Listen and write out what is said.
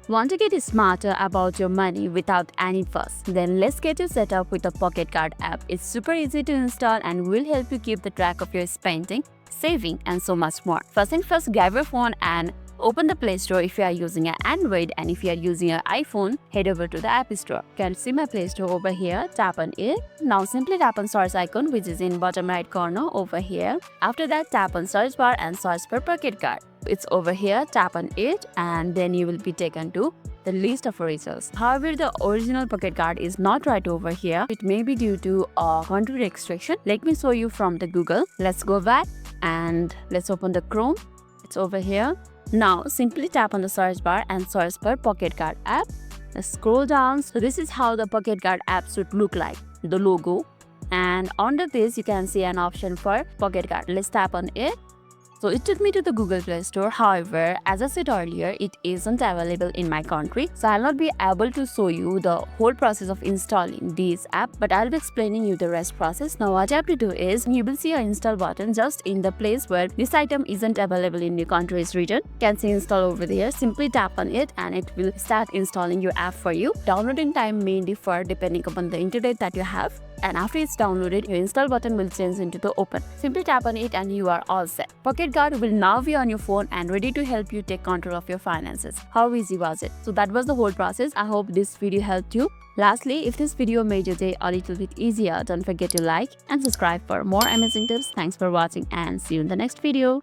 Want to get smarter about your money without any fuss? Then let's get you set up with the PocketGuard app. It's super easy to install and will help you keep the track of your spending, saving, and so much more. First thing first, grab your phone and open the Play Store if you are using an Android, and if you are using an iPhone, head over to the App Store. You can see my Play Store over here. Tap on it. Now simply tap on search icon, which is in bottom right corner over here. After that, tap on search bar and search for PocketGuard. It's over here. Tap on it and then you will be taken to the list of results. However, the original PocketGuard is not right over here. It may be due to a country restriction. Let me show you from the Google. Let's go back and let's open the Chrome. It's over here. Now simply tap on the search bar and search for PocketGuard app. Let's scroll down. So this is how the PocketGuard app should look like, the logo. And under this you can see an option for PocketGuard. Let's tap on it. So it took me to the Google Play Store. However, as I said earlier, it isn't available in my country. So I'll not be able to show you the whole process of installing this app, but I'll be explaining you the rest process. Now what you have to do is, you will see an install button just in the place where this item isn't available in your country's region. You can see install over there. Simply tap on it and it will start installing your app for you. Downloading time may differ depending upon the internet that you have. And after it's downloaded, your install button will change into the open. Simply tap on it and you are all set. PocketGuard will now be on your phone and ready to help you take control of your finances. How easy was it? So that was the whole process. I hope this video helped you. Lastly, if this video made your day a little bit easier, don't forget to like and subscribe for more amazing tips. Thanks for watching and see you in the next video.